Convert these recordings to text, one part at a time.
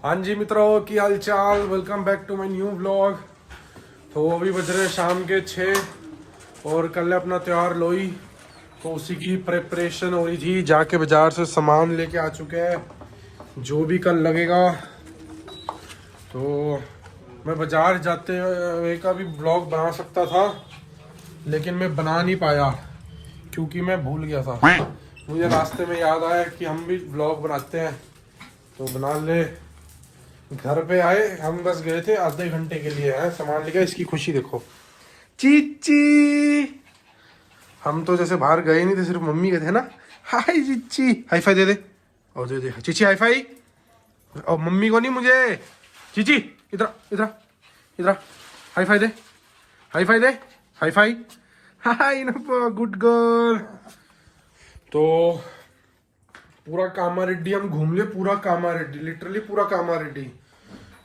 हाँ जी मित्रों, की हाल चाल। Welcome back to my new vlog. तो अभी बज रहे शाम के 6 और कल है अपना त्यौहार लोई, तो उसी की प्रिपरेशन हो रही थी। जाके बाजार से सामान लेके आ चुके हैं जो भी कल लगेगा। तो मैं बाजार जाते हुए का भी व्लॉग बना सकता था, लेकिन मैं बना नहीं पाया क्योंकि मैं भूल गया था। मुझे रास्ते में याद आया कि हम भी व्लॉग बनाते हैं, तो बना ले। घर पे आए, हम बस गए थे आधे घंटे के लिए है, सामान लेके। इसकी खुशी देखो, चीची। हम तो जैसे बाहर गए नहीं थे, सिर्फ मम्मी गए थे ना। हाय चीची, हाई फाई दे दे। और दे दे चीची हाई फाई। और मम्मी को नहीं, मुझे। चीची इधर इधर इधर, हाई फाई दे, हाई फाई दे, high five. Hi good girl. तो पूरा कामा रेड्डी हम घूम लिए, पूरा कामा रेड्डी, लिटरली पूरा कामा रेड्डी।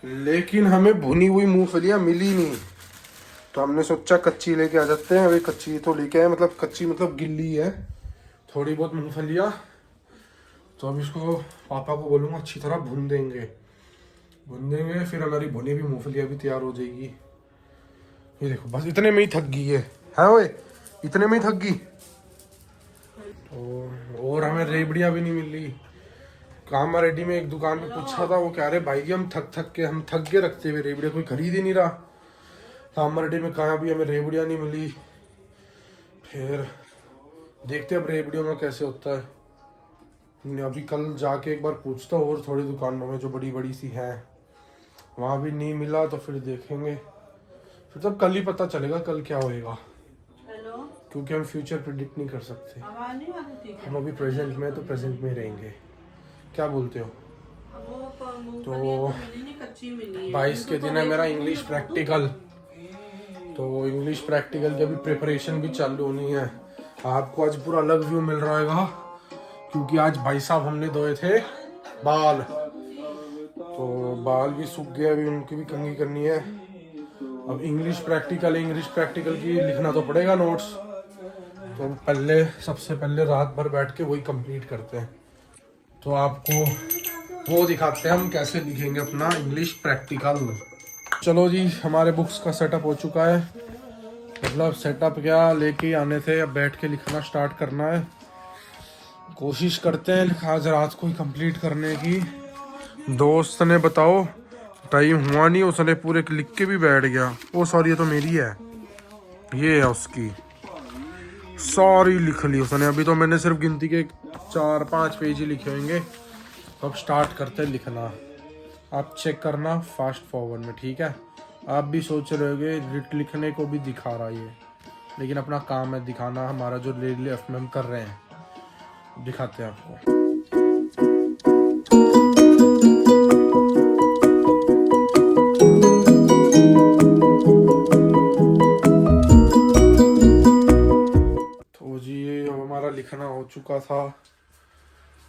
लेकिन हमें भुनी हुई मूंगफलियां मिली नहीं, तो हमने सोचा कच्ची लेके आ जाते हैं। अभी कच्ची तो लेके आए, मतलब कच्ची मतलब गिल्ली है थोड़ी बहुत मूंगफलियां। तो अब इसको पापा को बोलूँगा अच्छी तरह भून देंगे, फिर हमारी भुनी हुई मूंगफलियां भी तैयार हो जाएगी। ये देखो, बस इतने में ही थक गई है ओए, इतने में ही थक गई। और हमें रेबड़ियाँ भी नहीं मिल रही। कामा रेड्डी में एक दुकान पे पूछा था, वो कह रहे भाई जी हम थक के रखते हुए रेबड़ियाँ कोई खरीद ही नहीं रहा। कामा रेड्डी में कहा भी हमें रेबड़ियाँ नहीं मिली। फिर देखते अब रेबड़ियों में कैसे होता है। अभी कल जाके एक बार पूछता हूँ और थोड़ी दुकानों में जो बड़ी बड़ी सी हैं, वहाँ भी नहीं मिला तो फिर देखेंगे। फिर तब कल ही पता चलेगा कल क्या होएगा, क्योंकि हम फ्यूचर प्रिडिक्ट नहीं कर सकते। हम अभी प्रेजेंट में, तो प्रेजेंट में रहेंगे। क्या बोलते हो? तो 22 के दिन है मेरा इंग्लिश प्रैक्टिकल। तो इंग्लिश प्रैक्टिकल की अभी प्रिपरेशन भी चालू होनी है। आपको आज पूरा अलग व्यू मिल रहा होगा, क्योंकि आज भाई साहब हमने धोए थे बाल। तो बाल भी सूख गए, अभी उनकी भी कंघी करनी है। अब इंग्लिश प्रैक्टिकल की लिखना तो पड़ेगा नोट्स। तो सबसे पहले रात भर बैठ के वही कंप्लीट करते हैं। तो आपको वो दिखाते हैं हम कैसे लिखेंगे अपना इंग्लिश प्रैक्टिकल। चलो जी, हमारे बुक्स का सेटअप हो चुका है। मतलब सेटअप क्या, लेके आने थे, अब बैठ के लिखना स्टार्ट करना है। कोशिश करते हैं आज रात को ही कंप्लीट करने की। दोस्त ने बताओ टाइम हुआ नहीं, उसने पूरे लिख के भी बैठ गया। ओ सॉरी, ये तो मेरी है, ये है उसकी। सॉरी लिख ली उसने। अभी तो मैंने सिर्फ गिनती के 4-5 पेज ही लिखे होंगे। अब स्टार्ट करते हैं लिखना। आप चेक करना फास्ट फॉरवर्ड में, ठीक है? आप भी सोच रहे होगे लिखने को भी दिखा रहा है, लेकिन अपना काम है दिखाना। हमारा जो लेफ्ट में हम कर रहे हैं, दिखाते हैं आपको। तो जी अब हमारा लिखना हो चुका था,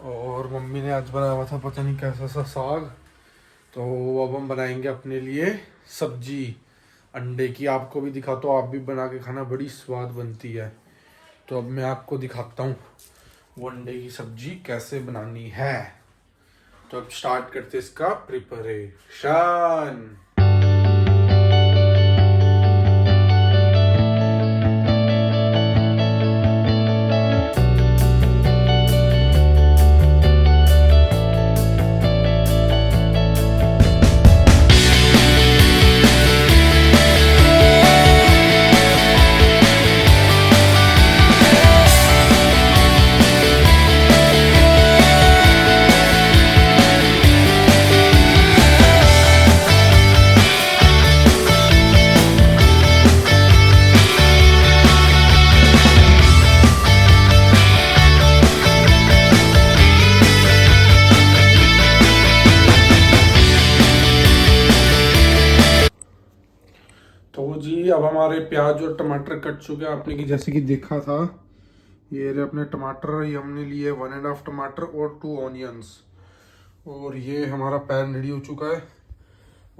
और मम्मी ने आज बनाया हुआ था पता नहीं कैसा सा साग। तो अब हम बनाएंगे अपने लिए सब्जी अंडे की। आपको भी दिखाता हूँ, आप भी बना के खाना, बड़ी स्वाद बनती है। तो अब मैं आपको दिखाता हूँ वो अंडे की सब्जी कैसे बनानी है। तो अब स्टार्ट करते इसका प्रिपरेशन। तो जी अब हमारे प्याज और टमाटर कट चुके हैं, आपने की जैसे कि देखा था। ये रहे अपने टमाटर, ये हमने लिए 1.5 टमाटर और 2 ऑनियंस। और ये हमारा पैन रेडी हो चुका है,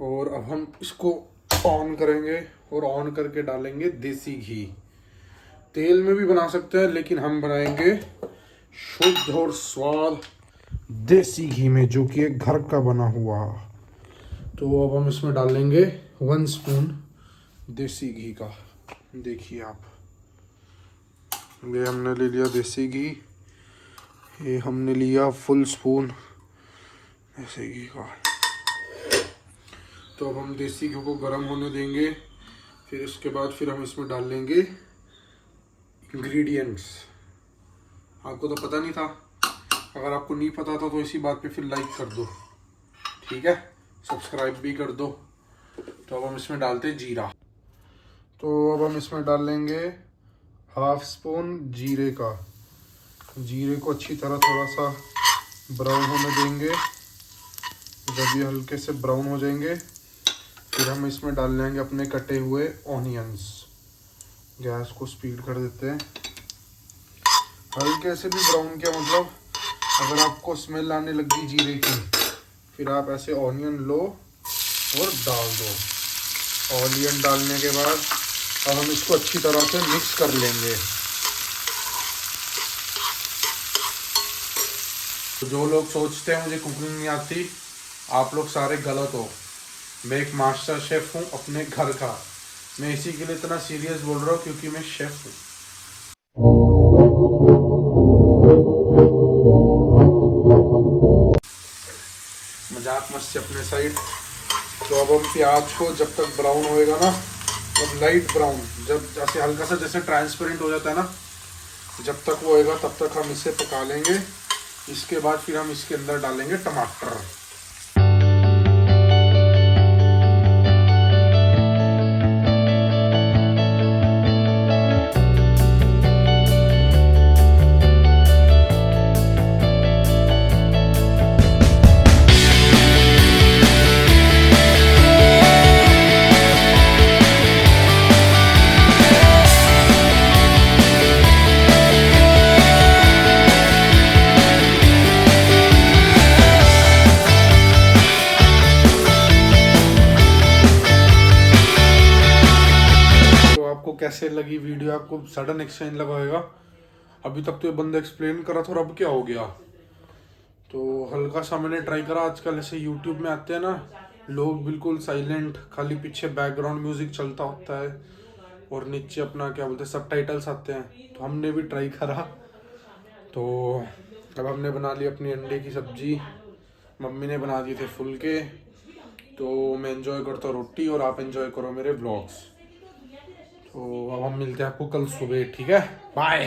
और अब हम इसको ऑन करेंगे और ऑन करके डालेंगे देसी घी। तेल में भी बना सकते हैं, लेकिन हम बनाएंगे शुद्ध और स्वाद देसी घी में, जो कि एक घर का बना हुआ। तो अब हम इसमें डाल लेंगे 1 स्पून देसी घी का। देखिए आप, ये हमने ले लिया देसी घी, ये हमने लिया फुल स्पून देसी घी का। तो अब हम देसी घी को गर्म होने देंगे, फिर इसके बाद फिर हम इसमें डाल लेंगे इंग्रेडिएंट्स। आपको तो पता नहीं था, अगर आपको नहीं पता था तो इसी बात पे फिर लाइक कर दो, ठीक है, सब्सक्राइब भी कर दो। तो अब हम इसमें डालते हैं जीरा। तो अब हम इसमें डाल लेंगे 1/2 स्पून जीरे का। जीरे को अच्छी तरह थोड़ा सा ब्राउन होने देंगे। जब ये हल्के से ब्राउन हो जाएंगे फिर हम इसमें डाल लेंगे अपने कटे हुए ऑनियंस। गैस को स्पीड कर देते हैं। हल्के से भी ब्राउन किया, मतलब अगर आपको स्मेल आने लगी जीरे की, फिर आप ऐसे ऑनियन लो और डाल दो। ऑनियन डालने के बाद अब हम इसको अच्छी तरह से मिक्स कर लेंगे। तो जो लोग सोचते हैं मुझे कुकिंग नहीं आती, आप लोग सारे गलत हो। मैं एक मास्टर शेफ हूँ अपने घर का। मैं इसी के लिए इतना सीरियस बोल रहा हूँ क्योंकि मैं शेफ हूँ। मजाक मस्ती अपने साइड। तो अब हम प्याज को जब तक ब्राउन होएगा ना, अब लाइट ब्राउन, जब जैसे हल्का सा जैसे ट्रांसपेरेंट हो जाता है ना, जब तक वो होएगा तब तक हम इसे पका लेंगे। इसके बाद फिर हम इसके अंदर डालेंगे टमाटर। कैसे लगी वीडियो, आपको सडन एक्सचेंज लगा होगा। अभी तक तो ये बंदा एक्सप्लेन करा था और अब क्या हो गया। तो हल्का सा मैंने ट्राई करा। आजकल ऐसे यूट्यूब में आते हैं ना लोग, बिल्कुल साइलेंट, खाली पीछे बैकग्राउंड म्यूजिक चलता होता है और नीचे अपना क्या बोलते हैं सबटाइटल्स आते हैं। तो हमने भी ट्राई करा। तो अब हमने बना ली अपनी अंडे की सब्जी, मम्मी ने बना दिए थे फुलके। तो मैं एंजॉय करता हूँ रोटी और आप एंजॉय करो मेरे व्लॉग्स। तो अब हम मिलते हैं आपको कल सुबह, ठीक है, बाय।